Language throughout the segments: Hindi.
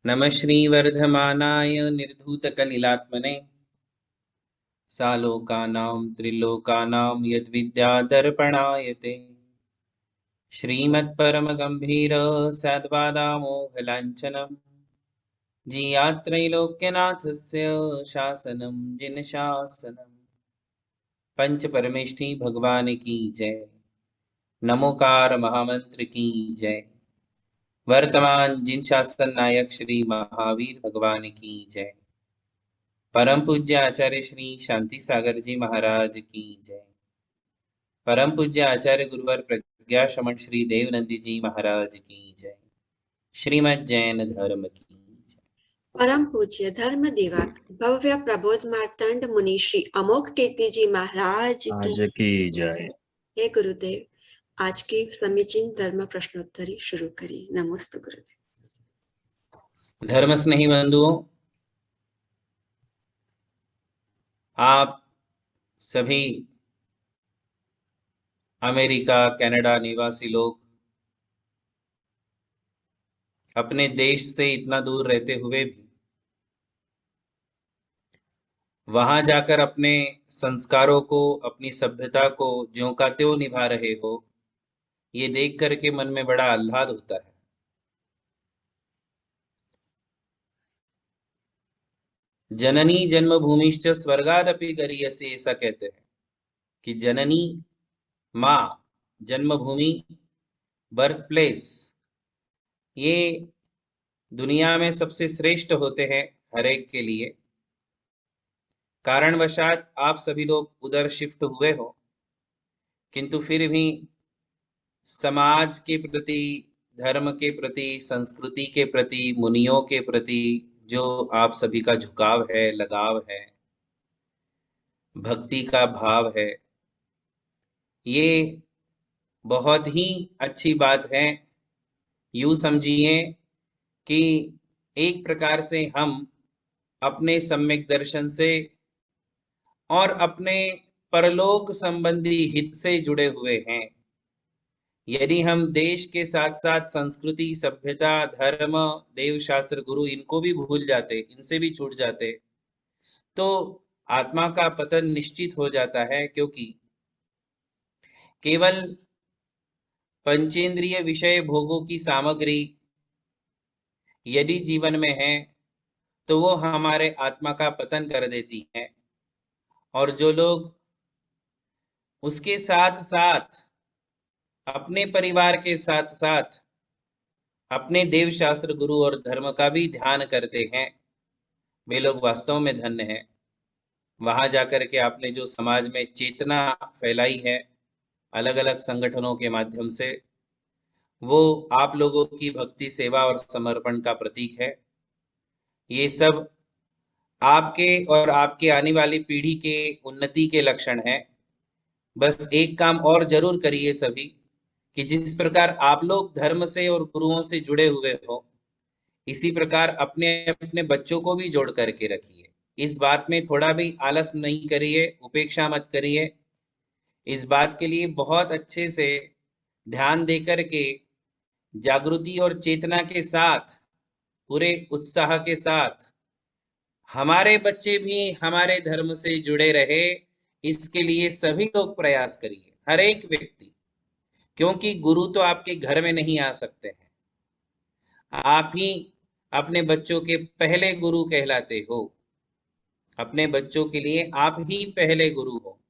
नमः श्रीवर्धमानाय निर्धूतकलिलात्मने सालोकानां त्रिलोकानां यद्विद्यादर्पणाय ते श्रीमत्परमगम्भीर साद्वादामोघलाञ्छनम् जियात्रैलोक्यनाथस्य शासनं जिनशासनम्। पंच परमेष्ठी भगवान की जय। नमोकार महामंत्र की जय। वर्तमान जिन शासन नायक श्री महावीर भगवान की जय। परम पूज्य आचार्य श्री शांति सागर जी महाराज की जय। परम पूज्य आचार्य गुरुवर प्रज्ञा श्रमण श्री देवनंदी जी महाराज की जय। श्रीमद् जैन धर्म की जय। परम पूज्य धर्म देवा भव्य प्रबोध मार्तंड मुनि श्री अमोघ कीर्ति जी महाराज की जय। हे गुरुदेव, आज की समीचीन धर्म प्रश्नोत्तरी शुरू करिए। नमस्ते गुरुदेव। धर्म स्नेही बंधुओं, आप सभी अमेरिका कनाडा निवासी लोग अपने देश से इतना दूर रहते हुए भी वहां जाकर अपने संस्कारों को, अपनी सभ्यता को ज्यों का त्यों निभा रहे हो, ये देख करके मन में बड़ा आह्लाद होता है। जननी जन्मभूमिश्च स्वर्गादपि गरीयसी, ऐसा कहते हैं कि जननी माँ, जन्मभूमि, बर्थ प्लेस, ये दुनिया में सबसे श्रेष्ठ होते हैं हर एक के लिए। कारणवशात आप सभी लोग उधर शिफ्ट हुए हो, किंतु फिर भी समाज के प्रति, धर्म के प्रति, संस्कृति के प्रति, मुनियों के प्रति जो आप सभी का झुकाव है, लगाव है, भक्ति का भाव है, ये बहुत ही अच्छी बात है। यूं समझिए कि एक प्रकार से हम अपने सम्यक दर्शन से और अपने परलोक संबंधी हित से जुड़े हुए हैं। यदि हम देश के साथ साथ संस्कृति, सभ्यता, धर्म, देव शास्त्र, गुरु, इनको भी भूल जाते, इनसे भी छूट जाते, तो आत्मा का पतन निश्चित हो जाता है। क्योंकि केवल पंचेंद्रिय विषय भोगों की सामग्री यदि जीवन में है तो वो हमारे आत्मा का पतन कर देती है। और जो लोग उसके साथ साथ अपने परिवार के साथ साथ अपने देव शास्त्र, गुरु और धर्म का भी ध्यान करते हैं, वे लोग वास्तव में धन्य हैं। वहां जाकर के आपने जो समाज में चेतना फैलाई है अलग अलग संगठनों के माध्यम से, वो आप लोगों की भक्ति, सेवा और समर्पण का प्रतीक है। ये सब आपके और आपके आने वाली पीढ़ी के उन्नति के लक्षण हैं। बस एक काम और जरूर करिए सभी, कि जिस प्रकार आप लोग धर्म से और गुरुओं से जुड़े हुए हो, इसी प्रकार अपने अपने बच्चों को भी जोड़ करके रखिए। इस बात में थोड़ा भी आलस नहीं करिए, उपेक्षा मत करिए। इस बात के लिए बहुत अच्छे से ध्यान दे करके, जागृति और चेतना के साथ, पूरे उत्साह के साथ हमारे बच्चे भी हमारे धर्म से जुड़े रहे, इसके लिए सभी लोग प्रयास करिए, हर एक व्यक्ति। क्योंकि गुरु तो आपके घर में नहीं आ सकते हैं, आप ही अपने बच्चों के पहले गुरु कहलाते हो। अपने बच्चों के लिए आप ही पहले गुरु हो।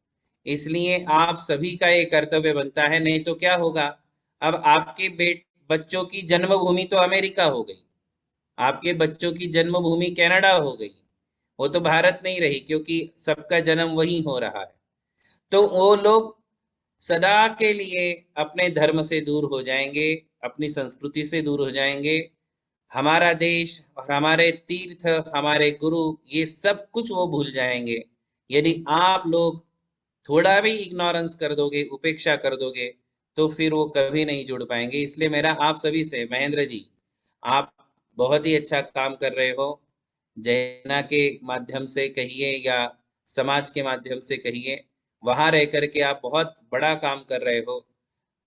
इसलिए आप सभी का ये कर्तव्य बनता है। नहीं तो क्या होगा, अब आपके बच्चों की जन्मभूमि तो अमेरिका हो गई, आपके बच्चों की जन्मभूमि कनाडा हो गई, वो तो भारत नहीं रही, क्योंकि सबका जन्म वहीं हो रहा है। तो वो लोग सदा के लिए अपने धर्म से दूर हो जाएंगे, अपनी संस्कृति से दूर हो जाएंगे। हमारा देश और हमारे तीर्थ, हमारे गुरु, ये सब कुछ वो भूल जाएंगे। यदि आप लोग थोड़ा भी इग्नोरेंस कर दोगे, उपेक्षा कर दोगे, तो फिर वो कभी नहीं जुड़ पाएंगे। इसलिए मेरा आप सभी से, महेंद्र जी, आप बहुत ही अच्छा काम कर रहे हो। जैना के माध्यम से कहिए या समाज के माध्यम से कहिए, वहां रह करके आप बहुत बड़ा काम कर रहे हो।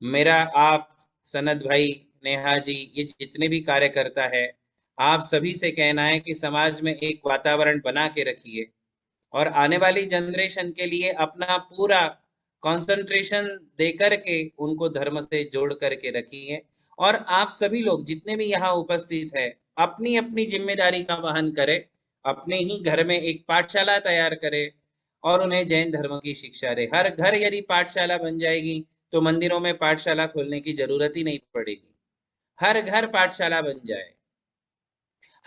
मेरा आप, सनत भाई, नेहा जी, ये जितने भी कार्यकर्ता है, आप सभी से कहना है कि समाज में एक वातावरण बना के रखिए और आने वाली जनरेशन के लिए अपना पूरा कंसंट्रेशन दे करके उनको धर्म से जोड़ करके रखिए। और आप सभी लोग जितने भी यहाँ उपस्थित है, अपनी अपनी जिम्मेदारी का वहन करें, अपने ही घर में एक पाठशाला तैयार करें और उन्हें जैन धर्म की शिक्षा दे। हर घर यदि पाठशाला बन जाएगी तो मंदिरों में पाठशाला खोलने की जरूरत ही नहीं पड़ेगी। हर घर पाठशाला बन जाए,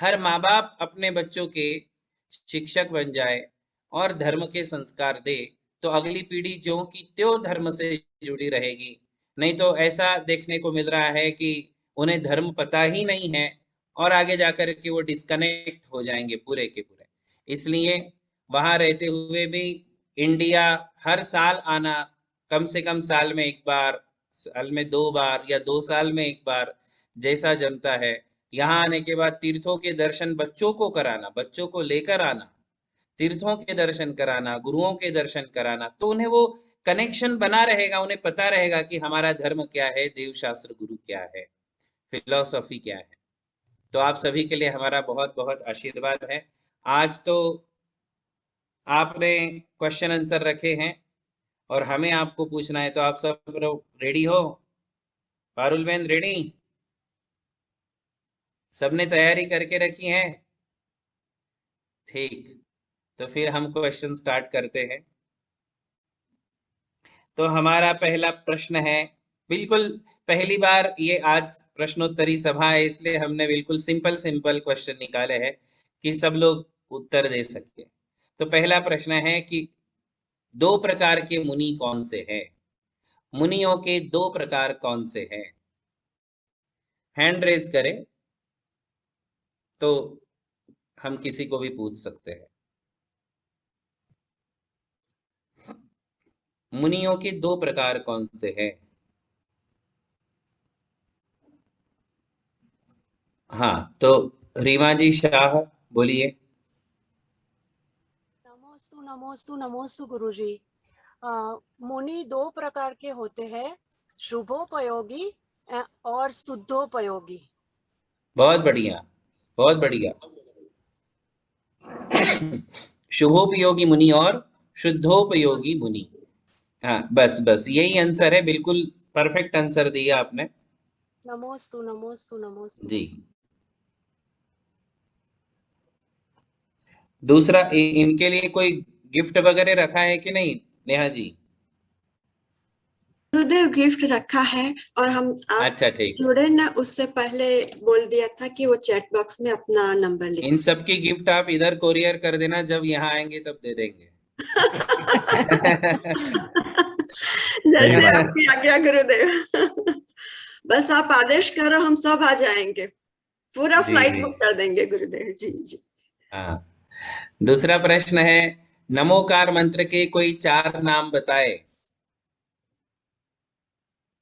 हर माँ बाप अपने बच्चों के शिक्षक बन जाए और धर्म के संस्कार दे, तो अगली पीढ़ी ज्यों की त्यों धर्म से जुड़ी रहेगी। नहीं तो ऐसा देखने को मिल रहा है कि उन्हें धर्म पता ही नहीं है और आगे जाकर के वो डिस्कनेक्ट हो जाएंगे पूरे के पूरे। इसलिए वहां रहते हुए भी इंडिया हर साल आना, कम से कम साल में एक बार, साल में 2 बार या 2 साल में एक बार, जैसा जमता है। यहाँ आने के बाद तीर्थों के दर्शन बच्चों को कराना, बच्चों को लेकर आना, तीर्थों के दर्शन कराना, गुरुओं के दर्शन कराना, तो उन्हें वो कनेक्शन बना रहेगा, उन्हें पता रहेगा कि हमारा धर्म क्या है, देव शास्त्र गुरु क्या है, फिलॉसफी क्या है। तो आप सभी के लिए हमारा बहुत बहुत आशीर्वाद है। आज तो आपने क्वेश्चन आंसर रखे हैं और हमें आपको पूछना है, तो आप सब रेडी हो? पारुल बहन रेडी? सबने तैयारी करके रखी है? ठीक, तो फिर हम क्वेश्चन स्टार्ट करते हैं। तो हमारा पहला प्रश्न है, बिल्कुल पहली बार ये आज प्रश्नोत्तरी सभा है, इसलिए हमने बिल्कुल सिंपल सिंपल क्वेश्चन निकाले हैं कि सब लोग उत्तर दे सके। तो पहला प्रश्न है कि 2 प्रकार के मुनि कौन से हैं? मुनियों के 2 प्रकार कौन से हैं? हैंड रेज करें तो हम किसी को भी पूछ सकते हैं। मुनियों के 2 प्रकार कौन से हैं? हाँ, तो रीमा जी शाह बोलिए। नमोस्तु नमोस्तु नमोस्तु गुरुजी। मुनि 2 प्रकार के होते हैं, शुभोपयोगी और शुद्धोपयोगी। बहुत बढ़िया, बहुत बढ़िया। शुभोपयोगी मुनि और शुद्धोपयोगी मुनि। हाँ, बस बस यही आंसर है, बिल्कुल परफेक्ट आंसर दिया आपने। नमोस्तु नमोस्तु नमोस्तु। जी। दूसरा, इनके लिए कोई गिफ्ट वगैरह रखा है कि नहीं नेहा जी? गुरुदेव गिफ्ट रखा है, और हम आप अच्छा ठीक, जुड़े ना उससे पहले बोल दिया था कि वो चैट बॉक्स में अपना नंबर लिख इन सब की गिफ्ट आप इधर कोरियर कर देना, जब यहाँ आएंगे तब दे देंगे। जैसे आपकी आज्ञा गुरुदेव। बस आप आदेश करो, हम सब आ जाएंगे, पूरा जी फ्लाइट जी। बुक कर देंगे गुरुदेव जी। जी हाँ, दूसरा प्रश्न है, नमोकार मंत्र के कोई 4 नाम बताए।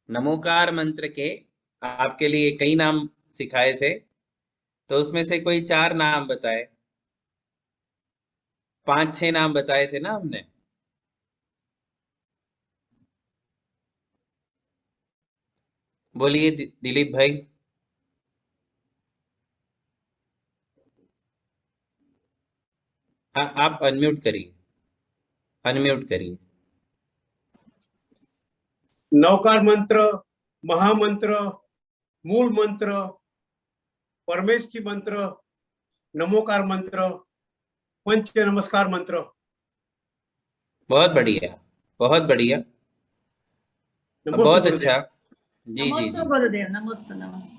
नमोकार मंत्र के आपके लिए कई नाम सिखाए थे, तो उसमें से कोई 4 नाम बताए। 5-6 नाम बताए थे ना हमने? बोलिए दिलीप भाई। आप अनम्यूट करिए, अनम्यूट करिए। नवकार मंत्र, महामंत्र, मूल मंत्र, परमेष्ठी मंत्र, नमोकार मंत्र, पंच नमस्कार मंत्र। बहुत बढ़िया, बहुत बढ़िया, नमोस्तु बहुत गुरुदेव। अच्छा। जी जी नमस्ते जी, गुरुदेव, नमस्ते नमस्ते।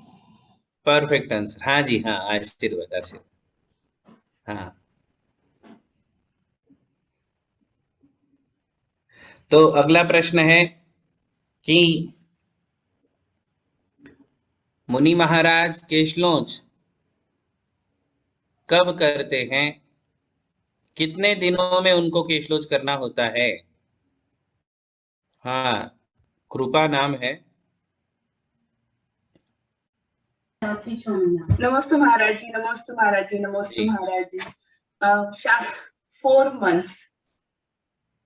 Perfect answer. हाँ जी हाँ, आशीर्वाद आशीर्वाद। हाँ, तो अगला प्रश्न है कि मुनि महाराज केशलोच कब करते हैं? कितने दिनों में उनको केशलोच करना होता है? हाँ, कृपा नाम है। नमस्ते महाराज जी, नमस्ते महाराज जी, नमस्ते जी, महाराज जी। 4 months,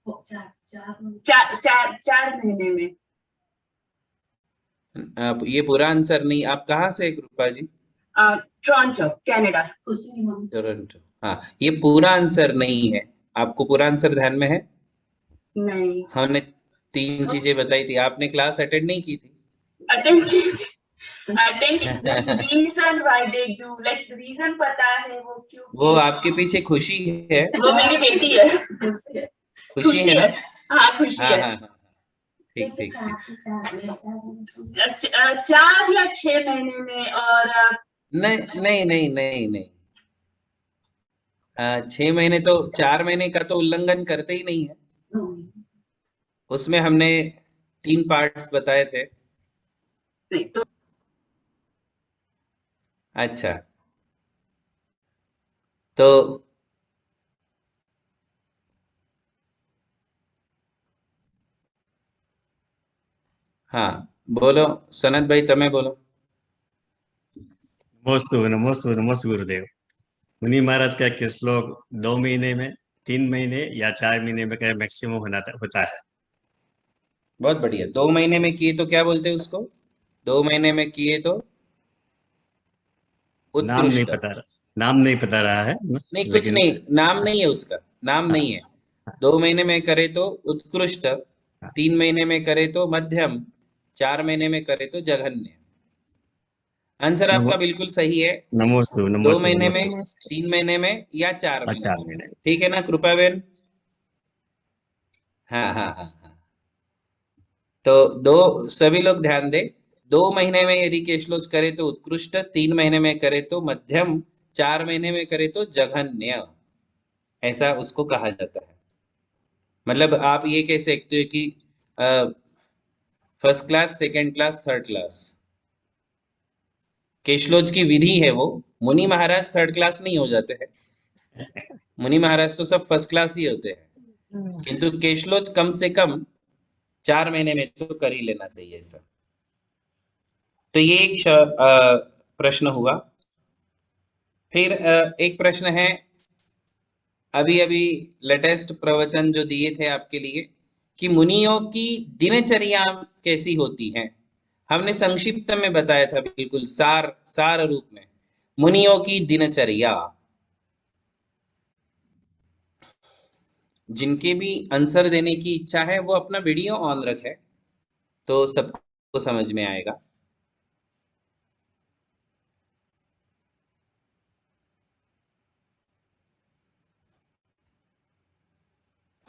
4 महीने में। आप ये पूरा आंसर नहीं, आप कहाँ से कृपा जी? Toronto Canada. टोरंटो। हाँ, ये पूरा आंसर नहीं है, आपको पूरा आंसर ध्यान में है? नहीं हमने 3 चीजें बताई थी, आपने क्लास अटेंड नहीं की थी? Attend reason why they do, like reason पता है वो क्यों। वो आपके पीछे खुशी है? वो मेरी बेटी है। खुशी है ना? हाँ खुशी हाँ है। हाँ हाँ, ठीक ठीक ठीक। 4 या 6 महीने में, और नहीं नहीं नहीं नहीं नहीं, 6 महीने तो, 4 महीने का तो उल्लंघन करते ही नहीं है, उसमें हमने 3 पार्ट्स बताए थे। नहीं तो अच्छा, तो हाँ बोलो सनत भाई, તમે બોલો। नमोस्तु नमोस्तु नमोस्तु गुरुदेव। मुनि महाराज का कि श्लोक 2 महीने में, 3 महीने या 4 महीने में क्या मैक्सिमम होता है। बहुत बढ़िया। 2 महीने में किए तो क्या बोलते हैं उसको? 2 महीने में किए तो नाम नहीं उत्कृष्ट। पता, नाम नहीं पता रहा है नहीं, कुछ लेकिन नहीं, नाम नहीं है उसका, नाम नहीं है। 2 महीने में करे तो उत्कृष्ट, 3 महीने में करे तो मध्यम, 4 महीने में करे तो जघन्य। आंसर नमो आपका बिल्कुल सही है। नमोस्तु 2 नमोस्तु महीने में, नमोस्तु 3 महीने में या 4 और महीने 4 में। महीने। ठीक है ना कृपा बेन? हाँ हाँ हाँ हाँ। तो सभी लोग ध्यान दें। 2 महीने में यदि केशलोच करे तो उत्कृष्ट, 3 महीने में करे तो मध्यम, 4 महीने में करे तो जघन्य, ऐसा उसको कहा जाता है। मतलब आप ये कह सकते हो कि first class, second class, third class. केशलोच की विधि है वो। मुनि महाराज थर्ड क्लास नहीं हो जाते हैं, मुनि महाराज तो सब फर्स्ट क्लास ही होते हैं, किंतु केशलोच कम से कम 4 महीने में तो कर ही लेना चाहिए ऐसा। तो ये एक प्रश्न हुआ। फिर एक प्रश्न है, अभी अभी लेटेस्ट प्रवचन जो दिए थे आपके लिए, कि मुनियों की दिनचर्या कैसी होती है। हमने संक्षिप्त में बताया था, बिल्कुल सार रूप में, मुनियों की दिनचर्या। जिनके भी आंसर देने की इच्छा है वो अपना वीडियो ऑन रखे, तो सबको समझ में आएगा।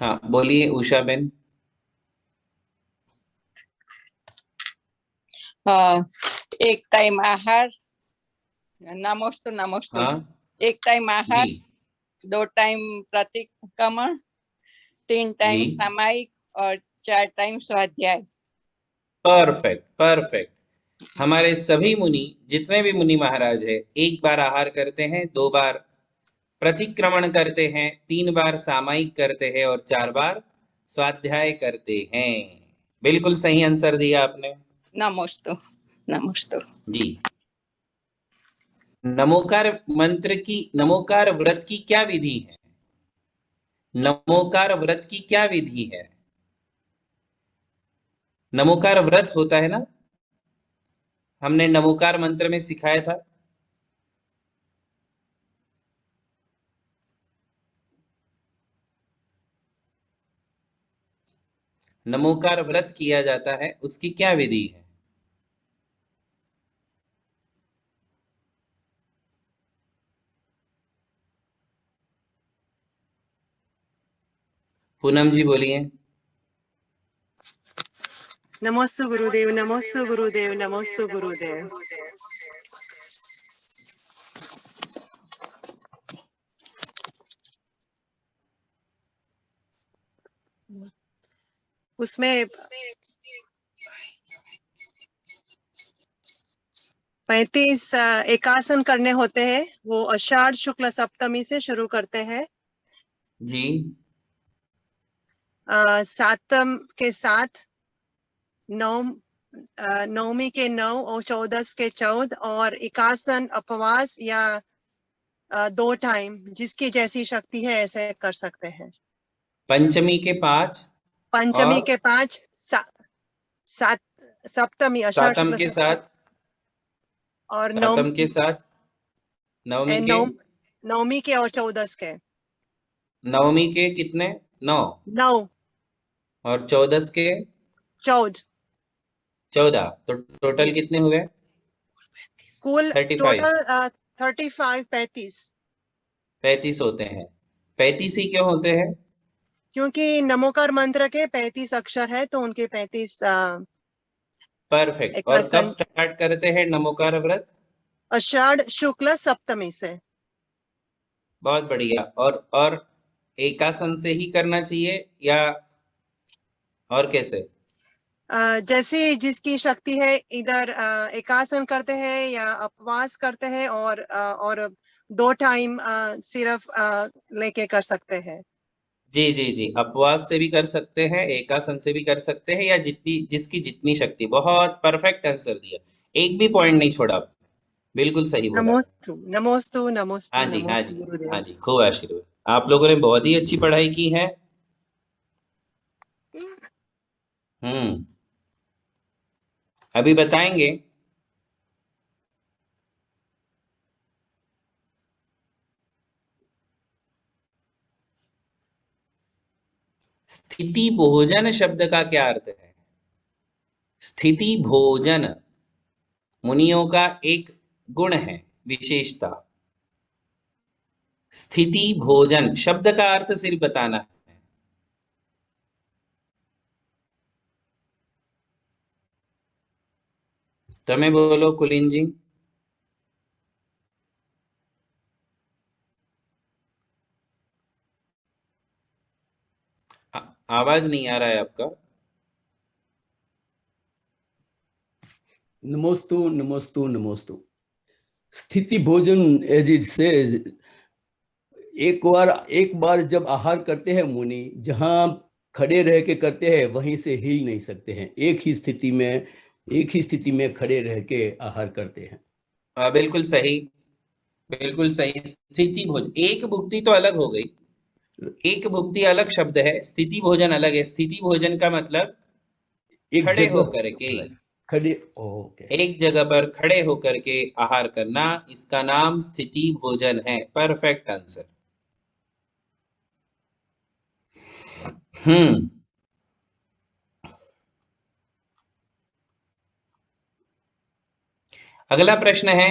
हाँ बोलिए उषा बेन। एक टाइम आहार, नमोस्तु नमोस्तु। हाँ एक टाइम आहार, जी 2 टाइम प्रतिक्रमण, 3 टाइम जी, सामायिक और 4 टाइम स्वाध्याय। Perfect perfect. हमारे सभी मुनि, जितने भी मुनि महाराज है, 1 बार आहार करते हैं, 2 बार प्रतिक्रमण करते हैं, 3 बार सामायिक करते हैं और 4 बार स्वाध्याय करते हैं। बिल्कुल सही आंसर दिया आपने नमोस्तु नमोस्तु जी। नमोकार मंत्र की, नमोकार व्रत की क्या विधि है? नमोकार व्रत की क्या विधि है? नमोकार व्रत होता है ना, हमने नमोकार मंत्र में सिखाया था। नमोकार व्रत किया जाता है, उसकी क्या विधि है? पूनम जी बोलिए। नमोस्तु गुरुदेव, नमोस्तु गुरुदेव, नमोस्तु गुरुदेव। उसमें 35 एकासन करने होते हैं। वो आषाढ़ शुक्ल सप्तमी से शुरू करते हैं। जी 7 के 7, नवमी के 9 और 14 के 14, और एकासन उपवास या 2 टाइम, जिसकी जैसी शक्ति है ऐसे कर सकते हैं। पंचमी के 5, पंचमी और के 5, सप्तमी आषाढ़ सातम शुक्ल के सप्तमी 7, और सातम के 7 नवमी के नवमी के और 14 के। नवमी के कितने? 9 9 और 14 के 14, तो टोटल जी। कितने हुए? कुल 35 टोटल 35 35 होते हैं। 35 ही क्यों होते हैं? क्योंकि नमोकार मंत्र के 35 अक्षर है तो उनके 35 परफेक्ट। और कब एकासन स्टार्ट करते हैं नमोकार व्रत? आषाढ़ शुक्ल सप्तमी से। बहुत बढ़िया। और एकासन से ही करना चाहिए या और कैसे? जैसे जिसकी शक्ति है, इधर एकासन करते हैं या उपवास करते हैं, और 2 टाइम सिर्फ लेके कर सकते हैं। जी जी जी, उपवास से भी कर सकते हैं, एकासन से भी कर सकते हैं, या जिसकी जितनी शक्ति। बहुत परफेक्ट आंसर दिया, एक भी पॉइंट नहीं छोड़ा, बिल्कुल सही बोला। नमोस्तु नमोस्तु नमोस्तु हाँ जी, हाँ नमोस्तु जी, गुरुदेव। हाँ जी, खूब आशीर्वाद। आप लोगों ने बहुत ही अच्छी पढ़ाई की है। अभी बताएंगे। स्थिति भोजन शब्द का क्या अर्थ है? स्थिति भोजन मुनियों का एक गुण है, विशेषता। स्थिति भोजन शब्द का अर्थ सिर्फ बताना है। तमें बोलो कुलीन जी। आवाज नहीं आ रहा है आपका। नमोस्तु नमोस्तु नमोस्तु। स्थिति भोजन एज इट सेज, एक बार जब आहार करते हैं मुनि, जहां खड़े रह के करते हैं वहीं से हिल नहीं सकते हैं। एक ही स्थिति में खड़े रह के आहार करते हैं। बिल्कुल सही, बिल्कुल सही। स्थिति भोजन, एक भुक्ति तो अलग हो गई, एक भुक्ति अलग शब्द है, स्थिति भोजन अलग है। स्थिति भोजन का मतलब एक खड़े जगह होकर के, ओके, एक जगह पर खड़े होकर के आहार करना, इसका नाम स्थिति भोजन है। Perfect answer. अगला प्रश्न है,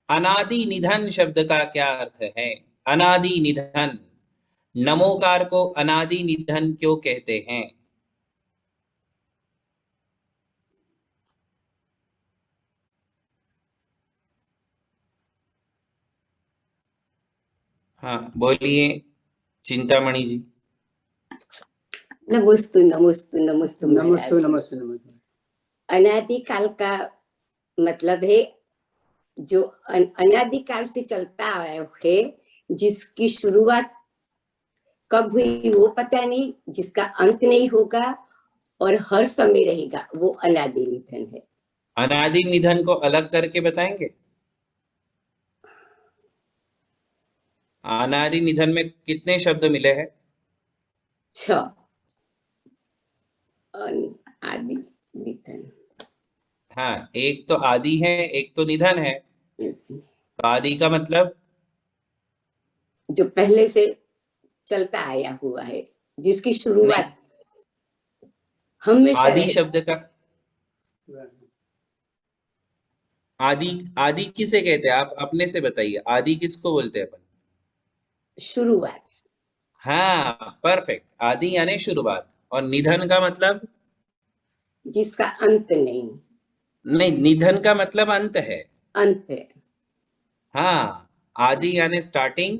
अनादि निधन शब्द का क्या अर्थ है? अनादि निधन, नमोकार को अनादि निधन क्यों कहते हैं? हाँ बोलिए चिंतामणि जी। नमोस्तु नमोस्तु नमोस्तु नमस्ते नमस्ते नमस्ते। अनादिकाल का मतलब है जो अनादिकाल से चलता आया है, जिसकी शुरुआत कब हुई वो पता नहीं, जिसका अंत नहीं होगा और हर समय रहेगा, वो अनादि निधन है। अनादि निधन को अलग करके बताएंगे? अनादि निधन में कितने शब्द मिले हैं? 6। आदि निधन, हाँ, एक तो आदि है, एक तो निधन है। तो आदि का मतलब जो पहले से चलता आया हुआ है, जिसकी शुरुआत हमेशा आदि रहेगा। शब्द का आदि किसे कहते हैं? आप अपने से बताइए, आदि किसको बोलते हैं अपन? शुरुआत। हाँ परफेक्ट, आदि यानी शुरुआत। और निधन का मतलब? जिसका अंत नहीं। नहीं, निधन का मतलब अंत है। अंत है। हाँ, आदि यानी स्टार्टिंग,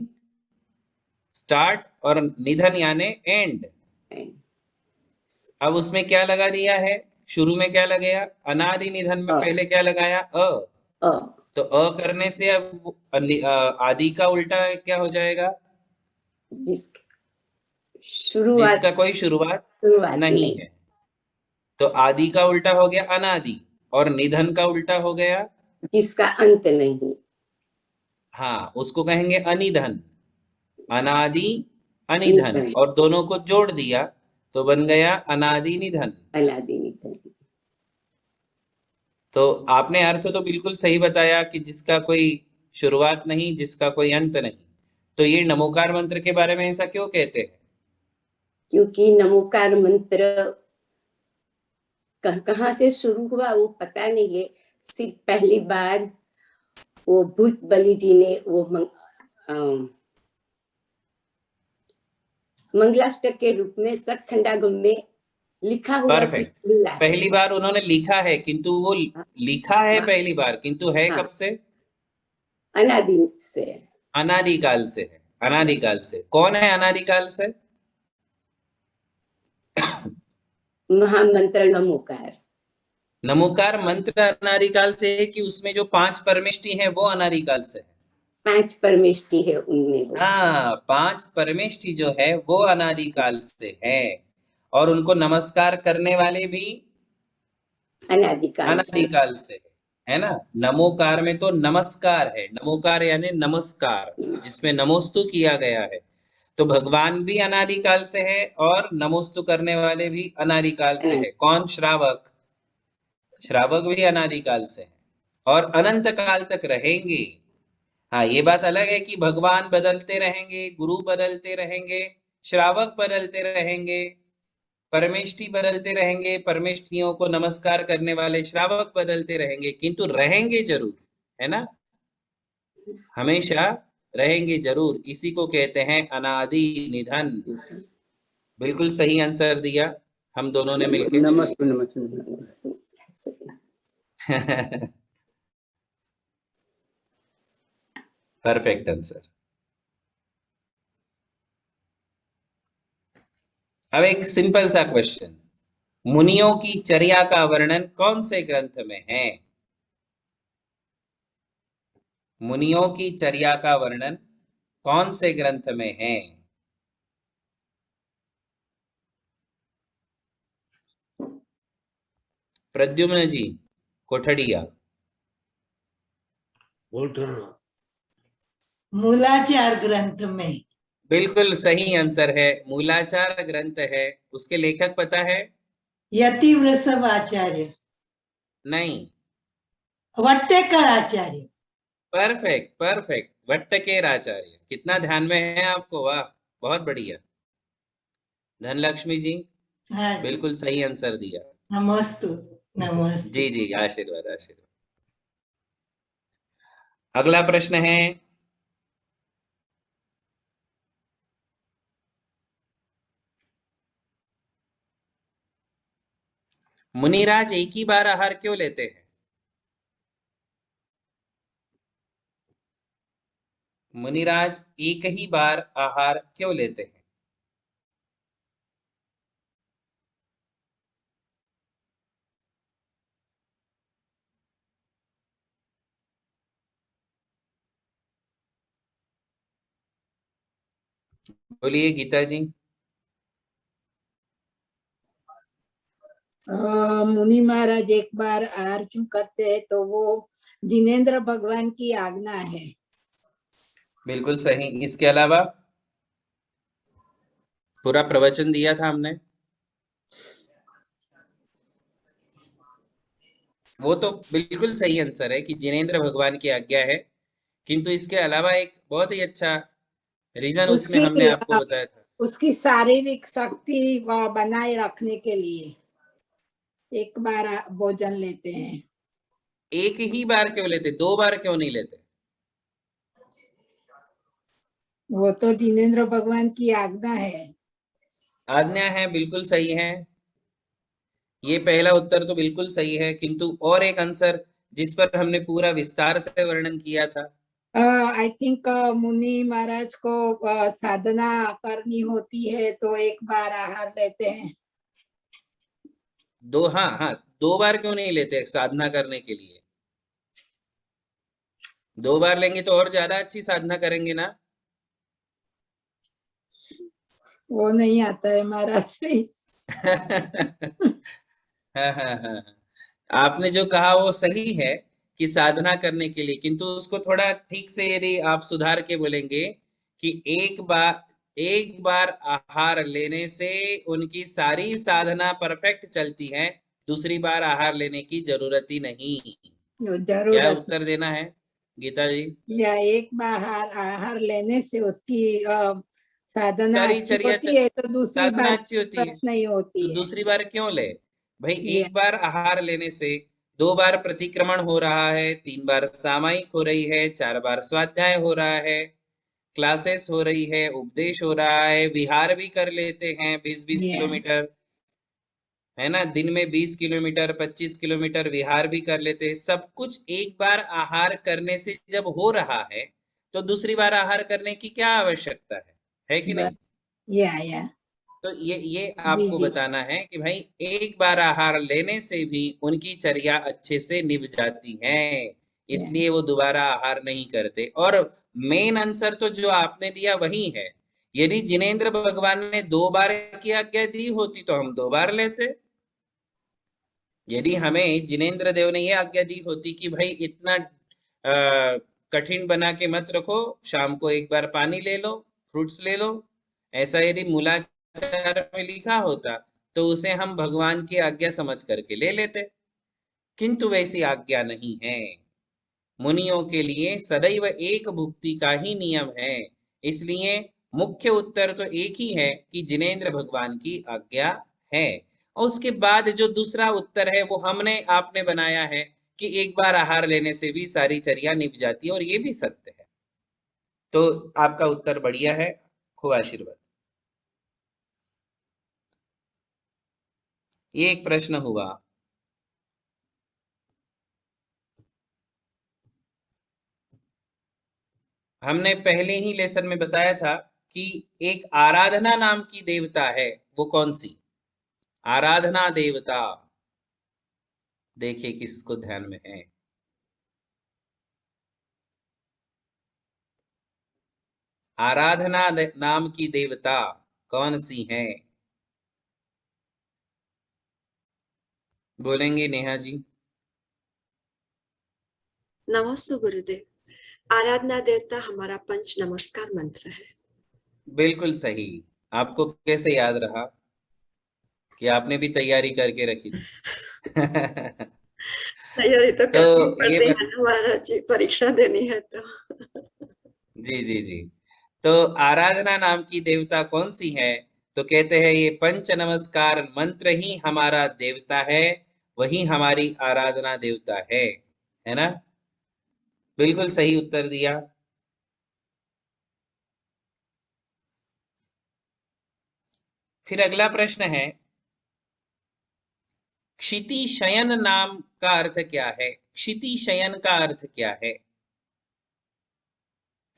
स्टार्ट, और निधन यानी एंड। अब उसमें क्या लगा दिया है? शुरू में क्या लगेगा? अनादि निधन में पहले क्या लगाया? तो करने से अब आदि का उल्टा क्या हो जाएगा? जिसका कोई शुरुआत नहीं है। तो आदि का उल्टा हो गया अनादि, और निधन का उल्टा हो गया जिसका अंत नहीं। हाँ, उसको कहेंगे अनिधन। अनादि अनिधन, और दोनों को जोड़ दिया तो बन गया अनादि निधन। अनादि निधन। तो आपने अर्थ तो बिल्कुल सही बताया कि जिसका कोई शुरुआत नहीं, जिसका कोई अंत नहीं। तो ये नमोकार मंत्र के बारे में ऐसा क्यों कहते हैं? क्योंकि नमोकार मंत्र कहाँ से शुरू हुआ वो पता नहीं है। सिर्फ पहली बार वो भूत बलि जी ने वो मंगलाष्टक के रूप में सतखंडागम में लिखा हुआ परफेक्ट। मिला है। पहली बार उन्होंने लिखा है, किंतु वो लिखा है हाँ। पहली बार, किंतु है हाँ। कब से? अनादि से, अनादिकाल से है। अनादिकाल से कौन है? अनादिकाल से महामंत्र नमोकार। नमोकार मंत्र अनादिकाल से है कि उसमें जो 5 परमेष्टि हैं वो अनादिकाल से है? 5 परमेष्टि है उनमें वो। हाँ, 5 परमेष्टि जो है वो अनादिकाल से है, और उनको नमस्कार करने वाले भी अनादिकाल से है ना। नमोकार में तो नमस्कार है, नमोकार यानी नमस्कार, जिसमें नमोस्तु किया गया है। तो भगवान भी अनादिकाल से है और नमोस्तु करने वाले भी अनादिकाल से है। कौन? श्रावक। श्रावक भी अनादिकाल से है और अनंत काल तक रहेंगे। हाँ, ये बात अलग है कि भगवान बदलते रहेंगे, गुरु बदलते रहेंगे, श्रावक बदलते रहेंगे, परमेष्टि बदलते रहेंगे, परमेष्टियों को नमस्कार करने वाले श्रावक बदलते रहेंगे, किंतु रहेंगे जरूर, है ना, हमेशा रहेंगे जरूर। इसी को कहते हैं अनादि निधन। बिल्कुल सही आंसर दिया हम दोनों ने मिलकर। नमस्ते नमस्ते नमस्ते। Perfect answer. अब एक सिंपल सा क्वेश्चन, मुनियों की चर्या का वर्णन कौन से ग्रंथ में है? मुनियों की चर्या का वर्णन कौन से ग्रंथ में है? प्रद्युम्न जी कोठड़िया। मूलाचार ग्रंथ में। बिल्कुल सही आंसर है, मूलाचार ग्रंथ है। उसके लेखक पता है? यतिवृषभ आचार्य। नहीं, वट्टेकर आचार्य। परफेक्ट परफेक्ट, वट्टकेर आचार्य। कितना ध्यान में है आपको, वाह, बहुत बढ़िया। धनलक्ष्मी जी हाँ, बिल्कुल सही आंसर दिया। नमस्तु नमस्तु। जी जी, आशीर्वाद आशीर्वाद। अगला प्रश्न है, मुनिराज एक ही बार आहार क्यों लेते हैं? मुनिराज एक ही बार आहार क्यों लेते हैं? बोलिए गीता जी। मुनि महाराज एक बार आहार क्यों करते हैं, तो वो जिनेंद्र भगवान की आज्ञा है। बिल्कुल सही। इसके अलावा पूरा प्रवचन दिया था हमने, वो तो बिल्कुल सही आंसर है कि जिनेंद्र भगवान की आज्ञा है, किंतु इसके अलावा एक बहुत ही अच्छा रीजन उसमें हमने आपको बताया था। उसकी शारीरिक शक्ति बनाए रखने के लिए एक बार भोजन लेते हैं। एक ही बार क्यों लेते, 2 बार क्यों नहीं लेते? वो तो जिनेंद्र भगवान की आज्ञा है। आज्ञा है, बिल्कुल सही है। ये पहला उत्तर तो बिल्कुल सही है, किंतु और एक आंसर जिस पर हमने पूरा विस्तार से वर्णन किया था। आई थिंक मुनि महाराज को साधना करनी होती है तो एक बार आहार लेते हैं। हाँ, 2 बार क्यों नहीं लेते साधना करने के लिए? 2 बार लेंगे तो और ज्यादा अच्छी साधना करेंगे ना। वो नहीं आता है महाराज से। हाँ। आपने जो कहा वो सही है कि साधना करने के लिए, किंतु उसको थोड़ा ठीक से यदि आप सुधार के बोलेंगे कि एक बार आहार लेने से उनकी सारी साधना परफेक्ट चलती है, दूसरी बार आहार लेने की जरूरत ही नहीं। क्या उत्तर देना है? गीता जी? या एक बार आहार लेने से उसकी साधना सारी अच्छी चर्या होती है तो दूसरी साधना बार अच्छी होती है, जरूरत नहीं होती तो है। दूसरी बार क्यों ले भाई? या एक बार आहार लेने से 2 बार प्रतिक्रमण हो रहा है, 3 बार सामायिक हो रही है, 4 बार स्वाध्याय हो रहा है, क्लासेस हो रही है, उपदेश हो रहा है, विहार भी कर लेते हैं 20-20 या किलोमीटर, है ना? दिन में 20 किलोमीटर 25 किलोमीटर विहार भी कर लेते हैं। सब कुछ एक बार आहार करने से जब हो रहा है तो दूसरी बार आहार करने की क्या आवश्यकता है कि नहीं? या तो ये जी आपको जी बताना है कि भाई एक बार आहार लेने से भी उनकी चर्या अच्छे से निभ जाती है, या इसलिए वो दोबारा आहार नहीं करते। और मेन आंसर तो जो आपने दिया वही है। यदि जिनेंद्र भगवान ने 2 बार की आज्ञा दी होती तो हम 2 बार लेते। यदि हमें जिनेंद्र देव ने ये आज्ञा दी होती कि भाई इतना कठिन बना के मत रखो, शाम को एक बार पानी ले लो, फ्रूट्स ले लो, ऐसा यदि मूलाचार में लिखा होता तो उसे हम भगवान की आज्ञा समझ करके ले लेते, किंतु वैसी आज्ञा नहीं है। मुनियों के लिए सदैव एक भुक्ति का ही नियम है, इसलिए मुख्य उत्तर तो एक ही है कि जिनेंद्र भगवान की आज्ञा है। और उसके बाद जो दूसरा उत्तर है वो हमने आपने बनाया है कि एक बार आहार लेने से भी सारी चर्या निभ जाती है, और ये भी सत्य है। तो आपका उत्तर बढ़िया है, खूब आशीर्वाद। ये एक प्रश्न हुआ। हमने पहले ही लेसन में बताया था कि एक आराधना नाम की देवता है, वो कौन सी आराधना देवता? देखिए किसको ध्यान में है। आराधना नाम की देवता कौन सी है? बोलेंगे नेहा जी? नमस्ते गुरुदेव। आराधना देवता हमारा पंच नमस्कार मंत्र है। बिल्कुल सही। आपको कैसे याद रहा कि आपने भी तैयारी करके रखी थी? तैयारी तो तो करनी ये पड़ती है ना महाराज जी, परीक्षा देनी है तो। जी जी जी। तो आराधना नाम की देवता कौन सी है? तो कहते हैं ये पंच नमस्कार मंत्र ही हमारा देवता है, वही हमारी आराधना देवता है ना? बिल्कुल सही उत्तर दिया। फिर अगला प्रश्न है, क्षिति शयन नाम का अर्थ क्या है? क्षिति शयन का अर्थ क्या है?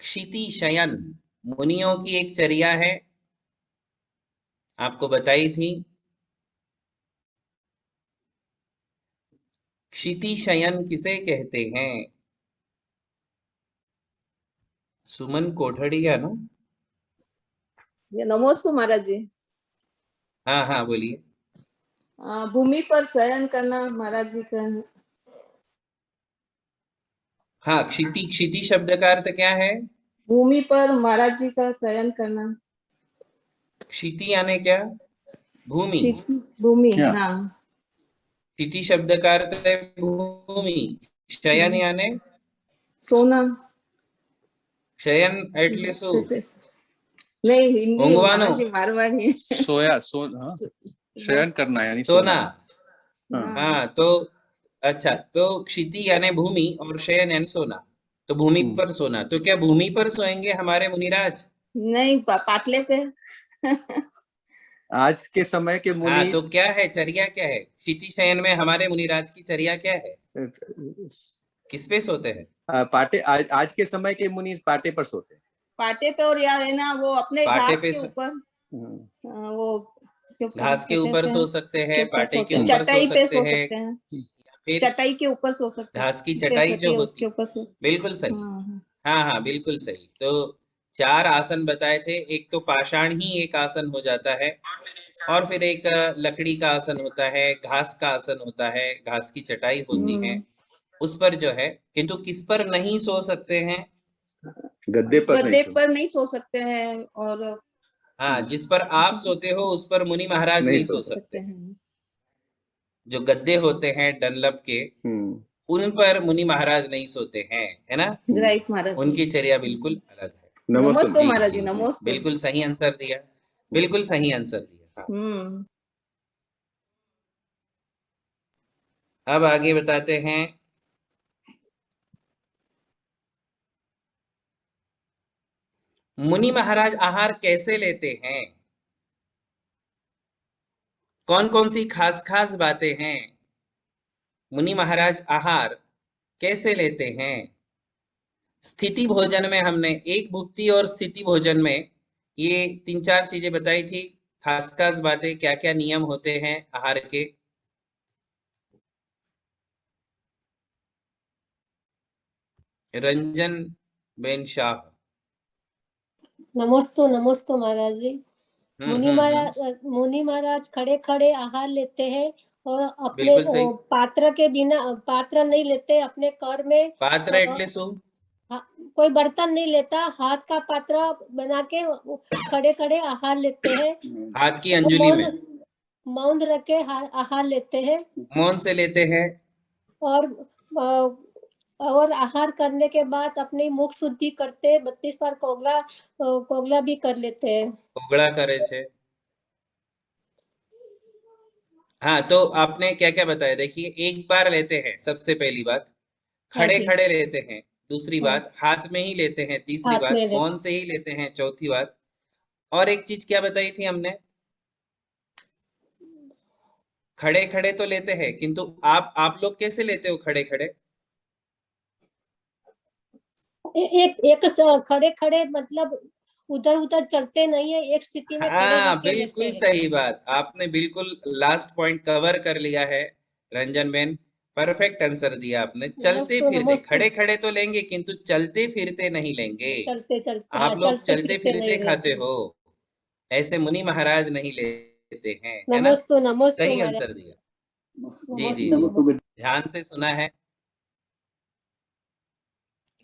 क्षिति शयन मुनियों की एक चर्या है, आपको बताई थी। क्षिति शयन किसे कहते हैं? सुमन कोठड़िया ना? नमस्ते महाराज जी। हाँ हाँ बोलिए। भूमि पर शयन करना महाराज जी का। हाँ, क्षिति क्षिति शब्द का अर्थ क्या है? भूमि पर महाराज जी का शयन करना। क्षिति यानी क्या? भूमि। भूमि हाँ। क्षिति शब्द का अर्थ है भूमि, शयन यानी सोना। शयन एटलीस्ट नहीं हिंदी ऊँघवानो। महाराज जी मारवाड़ी। सोया शयन करना यानी सोना। हाँ। हाँ तो अच्छा, तो क्षिति यानी भूमि और शयन यानी सोना, तो भूमि पर सोना। तो क्या भूमि पर सोएंगे हमारे मुनिराज? नहीं पाटले पे। आज के समय के मुनि। हाँ तो क्या है चर्या, क्या है क्षिति शयन में हमारे मुनिराज की चर्या क्या है? किस पे सोते हैं? पाटे आज के समय के मुनि पाटे पर सोते हैं। पाटे पे, और या है ना वो अपने पाटे घास पे के ऊपर वो घास के ऊपर सो सकते हैं, पाटे के ऊपर चटाई सो पे सकते सो हैं, सकते हैं, फिर चटाई के ऊपर सो सकते हैं। घास की चटाई जो होती उसके ऊपर सो। बिल्कुल सही। हाँ हाँ बिल्कुल सही। तो 4 आसन बताए थे। एक तो पाषाण ही एक आसन हो जाता है, और फिर एक लकड़ी का आसन होता है, घास का आसन होता है, घास की चटाई होती है उस पर जो है। किंतु किस पर नहीं सो सकते हैं? गद्दे पर नहीं सो सकते हैं। और हाँ, जिस पर आप सोते हो उस पर मुनि महाराज नहीं सो सकते। जो गद्दे होते हैं डनलप के, उन पर मुनि महाराज नहीं सोते हैं, है ना? राइट महाराज। उनकी चर्या बिल्कुल अलग है। नमस्ते महाराज जी, नमस्ते। बिल्कुल सही आंसर दिया, बिल्कुल सही आंसर दिया। हाँ। अब आगे बताते हैं। मुनि महाराज आहार कैसे लेते हैं? कौन कौन सी खास खास बातें हैं? मुनि महाराज आहार कैसे लेते हैं? स्थिति भोजन में हमने एक भुक्ति और स्थिति भोजन में ये 3-4 चीजें बताई थी। खास खास बातें, क्या क्या नियम होते हैं आहार के। रंजन बेन शाह। नमस्ते नमस्ते महाराज जी। मुनि महाराज खड़े खड़े आहार लेते हैं और अपने पात्र के बिना पात्र नहीं लेते, अपने कर में पात्र एटले શું? कोई बर्तन नहीं लेता, हाथ का पात्र बना के खड़े खड़े आहार लेते हैं। हाथ की अंजुली में मौन रख के आहार लेते हैं। मौन से लेते हैं। और आहार करने के बाद अपनी मुख शुद्धि करते, 32 बार कोगला भी कर लेते हैं। कोगला करे छे। हाँ, तो आपने क्या क्या बताया? देखिए, एक बार लेते हैं, सबसे पहली बात खड़े खड़े लेते हैं, दूसरी बात हाथ में ही लेते हैं, तीसरी बात मौन से ही लेते हैं, चौथी बात और एक चीज क्या बताई थी हमने? खड़े खड़े तो लेते हैं, किंतु आप लोग कैसे लेते हो खड़े खड़े? एक खड़े खड़े मतलब उधर उधर चलते नहीं है, एक स्थिति में खड़े रह के बिल्कुल सही बात, आपने बिल्कुल लास्ट पॉइंट कवर कर लिया है रंजन बेन। परफेक्ट आंसर दिया आपने। चलते फिरते, खड़े खड़े तो लेंगे किंतु चलते फिरते नहीं लेंगे। आप लोग चलते फिरते खाते हो, ऐसे मुनि महाराज नहीं लेते हैं, है ना? सही आंसर दिया। जी, ध्यान से सुना है।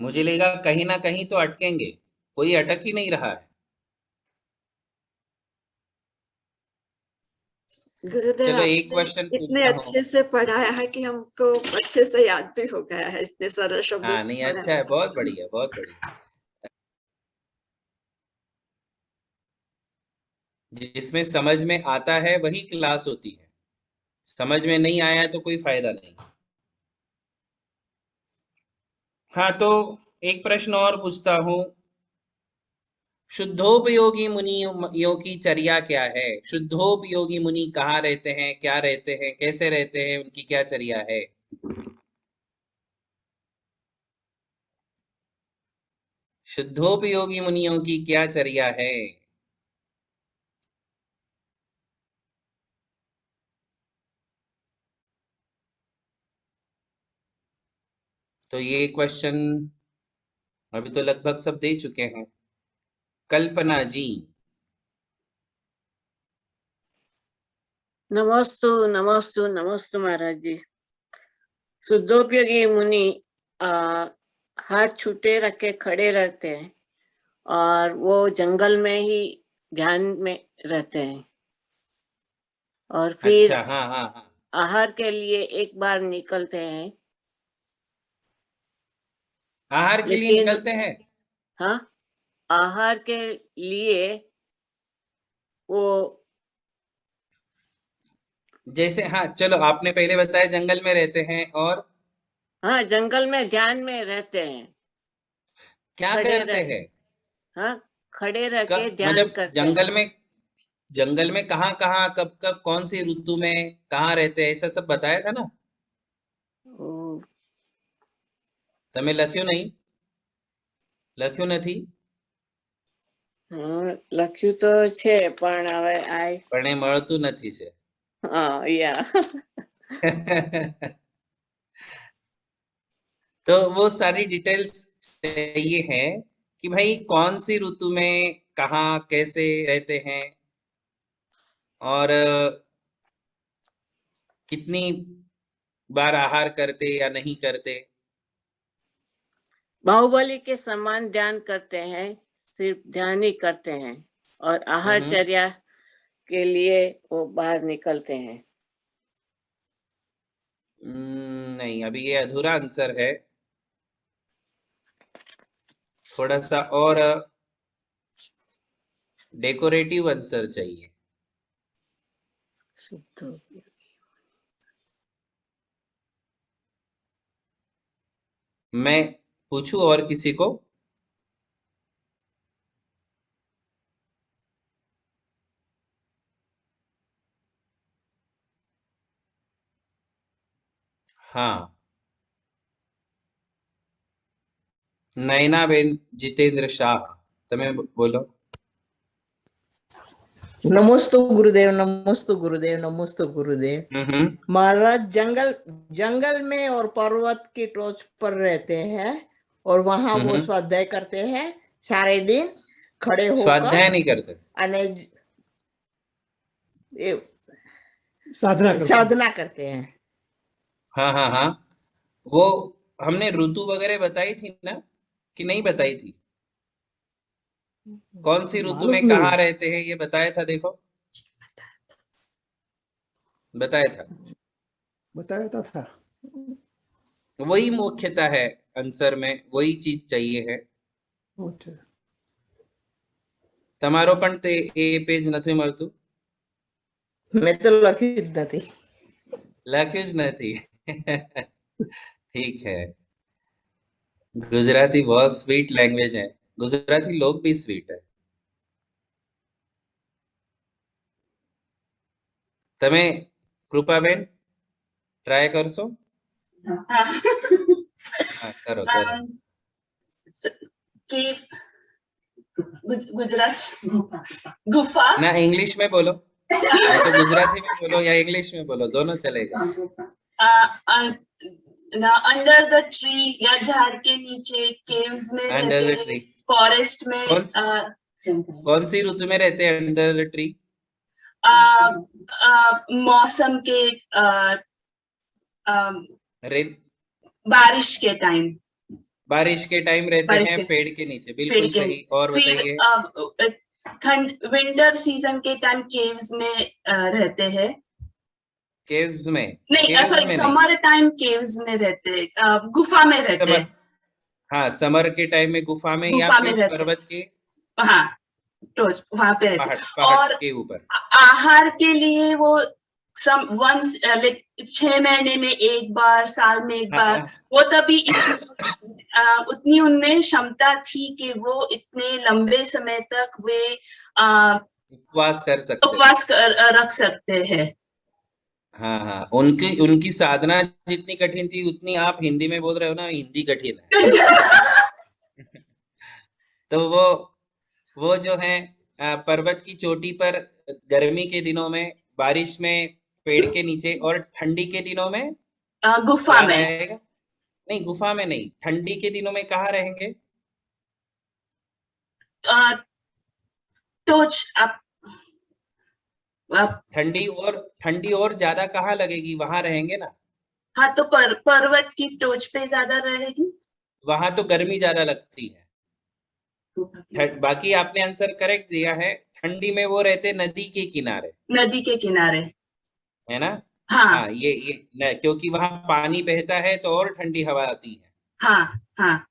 मुझे लगा कहीं ना कहीं तो अटकेंगे, कोई अटक ही नहीं रहा है। गुरुदेव, चलो एक क्वेश्चन इतने अच्छे से पढ़ाया है कि हमको अच्छे से याद भी हो गया है, इतने सरल शब्दों से। नहीं, अच्छा है, बहुत बढ़िया, बहुत बढ़िया। जिसमें समझ में आता है वही क्लास होती है, समझ में नहीं आया तो कोई फायदा नहीं। हाँ, तो एक प्रश्न और पूछता हूँ। शुद्धोपयोगी मुनियों की चर्या क्या है? शुद्धोपयोगी मुनि कहाँ रहते हैं, क्या रहते हैं, कैसे रहते हैं, उनकी क्या चर्या है? शुद्धोपयोगी मुनियों की क्या चर्या है? तो ये क्वेश्चन अभी तो लगभग सब दे चुके हैं। कल्पना जी। नमस्तु नमस्तु नमस्तु महाराज जी। शुद्धोपयोगी मुनि हाथ छूटे रख के खड़े रहते हैं और वो जंगल में ही ध्यान में रहते हैं और फिर अच्छा, हाँ। आहार के लिए एक बार निकलते हैं। आहार के लिए निकलते हैं? हाँ, आहार के लिए वो जैसे, हाँ चलो, आपने पहले बताया जंगल में रहते हैं और हाँ, जंगल में ध्यान में रहते हैं। क्या करते हैं? हाँ, खड़े रह के ध्यान मतलब करते हैं। जंगल में कहाँ कहाँ, कब कब, कौन सी ऋतु में कहाँ रहते हैं, ऐसा सब बताया था ना? તમે લખ્યું नहीं? લખ્યું નથી? લખ્યું તો છે પણ હવે પણ એ મળતું નથી છે। तो वो सारी डिटेल्स चाहिए है कि भाई कौन सी ऋतु में कहाँ कैसे रहते हैं और कितनी बार आहार करते या नहीं करते। बाहुबली के समान ध्यान करते हैं, सिर्फ ध्यान ही करते हैं और आहार चर्या के लिए वो बाहर निकलते हैं। नहीं, अभी ये अधूरा आंसर है, थोड़ा सा और डेकोरेटिव आंसर चाहिए। मैं पूछूं और किसी को? हाँ, नयनाबेन जितेंद्र शाह, તમે બોલો। नमोस्तु गुरुदेव, नमोस्तु गुरुदेव, नमोस्तु गुरुदेव। महाराज जंगल में और पर्वत की टोच पर रहते हैं और वहां वो स्वाध्याय करते हैं सारे दिन खड़े होकर। स्वाध्याय नहीं करते, साधना करते हैं। हाँ हाँ हाँ, वो हमने ऋतु वगैरह बताई थी ना, कि नहीं बताई थी? कौन सी ऋतु में कहाँ रहते हैं ये बताया था, देखो बताया था। वही मुख्यता है आंसर में, वही चीज चाहिए है। તમારો પણ તે એ પેજ નથી મળતું? मैं तो લખ્યું જ નથી। ठीक है, गुजराती बहुत स्वीट लैंग्वेज है, गुजराती लोग भी स्वीट है। તમે કૃપાબેન ટ્રાય કરશો? હા, કરો કરો। caves, गुजरात गुफा ना इंग्लिश में बोलो, या तो गुजराती में बोलो या इंग्लिश में बोलो, दोनों चलेगा। अंडर द ट्री या झाड़ के नीचे, केव्स में अंडर द रहते ट्री, हैं, फॉरेस्ट में। कौन सी ऋतु में रहते हैं अंडर द ट्री? मौसम के बारिश के टाइम, बारिश के टाइम रहते हैं पेड़ के नीचे, बिल्कुल सही। और बताइए। विंटर सीजन के टाइम केव्स में रहते हैं। केव्स में नहीं, सॉरी, समर टाइम केव्स में रहते हैं, गुफा में रहते हैं। हाँ, समर के टाइम में गुफा में या फिर पर्वत के, हाँ, टॉच वहां पे पहाड़ और के ऊपर। आहार के लिए वो वंस 6 महीने में एक बार, साल में एक बार, वो तभी उतनी उनमें क्षमता थी कि वो इतने लंबे समय तक वे उपवास कर सकते, रख सकते हैं। हाँ हाँ, उनकी साधना जितनी कठिन थी उतनी आप हिंदी में बोल रहे हो ना, हिंदी कठिन है। तो वो जो है पर्वत की चोटी पर गर्मी के दिनों में, बारिश में पेड़ के नीचे, और ठंडी के दिनों में गुफा में रहेगा। नहीं, गुफा में नहीं, ठंडी के दिनों में कहाँ रहेंगे? टोच ठंडी और ज्यादा कहाँ लगेगी, वहां रहेंगे ना। हाँ, तो पर्वत की टोच पे ज्यादा रहेगी, वहां तो गर्मी ज्यादा लगती है। बाकी आपने आंसर करेक्ट दिया है, ठंडी में वो रहते नदी के किनारे। नदी के किनारे, है ना? हाँ, ये क्योंकि वहां पानी बहता है तो और ठंडी हवा आती है। हाँ हाँ।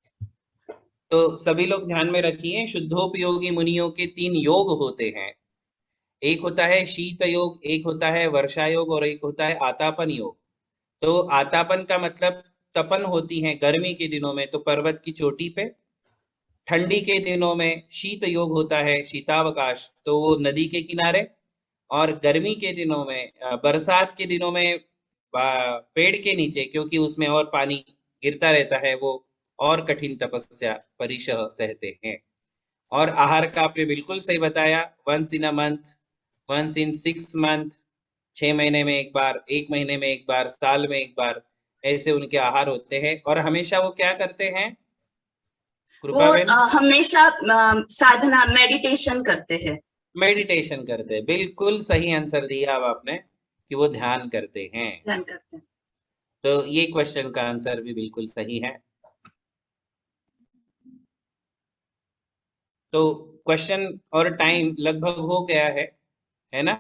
तो सभी लोग ध्यान में रखिए, शुद्धोपयोगी मुनियों के 3 योग होते हैं। एक होता है शीत योग, एक होता है वर्षा योग, और एक होता है आतापन योग। तो आतापन का मतलब तपन होती है गर्मी के दिनों में, तो पर्वत की चोटी पे। ठंडी के दिनों में शीत योग होता है, शीतावकाश, तो वो नदी के किनारे। और गर्मी के दिनों में, बरसात के दिनों में पेड़ के नीचे, क्योंकि उसमें और पानी गिरता रहता है, वो और कठिन तपस्या परिशः सहते हैं। और आहार का आपने बिल्कुल सही बताया, 1 in a month, 1 in 6 month, 6 महीने में एक बार, 1 महीने में एक बार, साल में एक बार, ऐसे उनके आहार होते हैं। और हमेशा वो क्या करते हैं कृपाबेन? हमेशा साधना, मेडिटेशन करते हैं। मेडिटेशन करते हैं, बिल्कुल सही आंसर दिया अब आपने, कि वो ध्यान करते हैं। ध्यान करते हैं। तो ये क्वेश्चन का आंसर भी बिल्कुल सही है। तो क्वेश्चन और टाइम लगभग हो गया है ना?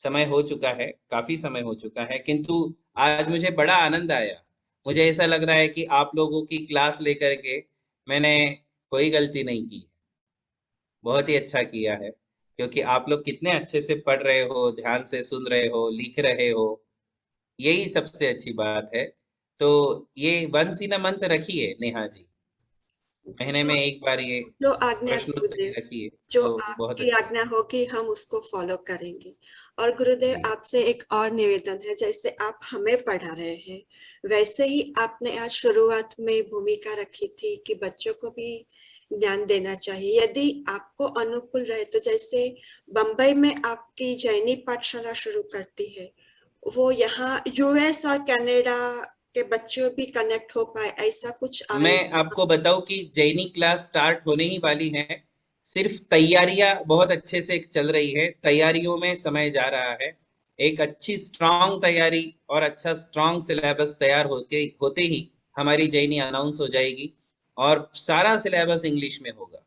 समय हो चुका है, काफी समय हो चुका है, किंतु आज मुझे बड़ा आनंद आया। मुझे ऐसा लग रहा है कि आप लोगों की क्लास लेकर के मैंने कोई गलती नहीं की, बहुत ही अच्छा किया है, क्योंकि आप लोग कितने अच्छे से पढ़ रहे हो, ध्यान से सुन रहे हो, लिख रहे हो, यही सबसे अच्छी बात है। तो ये वंस इन अ मंथ रखिए नेहा जी, महीने में एक बार ये जो आज्ञा प्रश्नोत्तरी रखिए, जो तो बहुत आपकी अच्छा। आज्ञा होगी हम उसको फॉलो करेंगे। और गुरुदेव आपसे एक और निवेदन है, जैसे आप हमें पढ़ा रहे हैं वैसे ही आपने आज शुरुआत में भूमिका रखी थी कि बच्चों को भी ध्यान देना चाहिए यदि आपको अनुकूल रहे। तो जैसे बंबई में आपकी जैनी पाठशाला शुरू करती है, वो यहाँ यूएस और कनाडा के बच्चों भी कनेक्ट हो पाए, ऐसा कुछ मैं आपको बताऊं कि जैनी क्लास स्टार्ट होने ही वाली है, सिर्फ तैयारियां बहुत अच्छे से चल रही है, तैयारियों में समय जा रहा है। एक अच्छी स्ट्रांग तैयारी और अच्छा स्ट्रांग सिलेबस तैयार होते ही हमारी जैनी अनाउंस हो जाएगी और सारा सिलेबस इंग्लिश में होगा,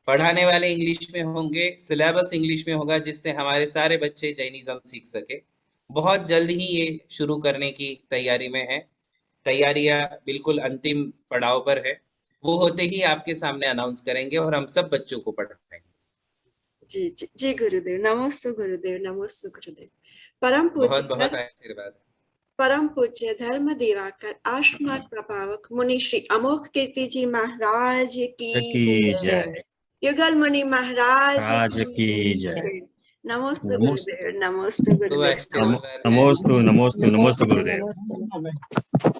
पढ़ाने वाले इंग्लिश में होंगे, सिलेबस इंग्लिश में होगा, जिससे हमारे सारे बच्चे जैनिज्म सीख सके। बहुत जल्द ही ये शुरू करने की तैयारी में है, तैयारियां बिल्कुल अंतिम पड़ाव पर है, वो होते ही आपके सामने अनाउंस करेंगे और हम सब बच्चों को पढ़ाएंगे। जी जी जी गुरुदेव, नमस्ते गुरुदेव, नमस्ते गुरुदेव। परम बहुत पूज्य बहुत आशीर्वाद। परम पूज्य धर्म दिवाकर आश्रमार्ग प्रभावक मुनि श्री अमोघ कीर्ति जी महाराज की जय। युगल मुनि महाराज की जय। नमस्ते गुरुदेव, नमस्ते गुरुदेव, नमोस्तु नमोस्तु नमोस्तु गुरुदेव।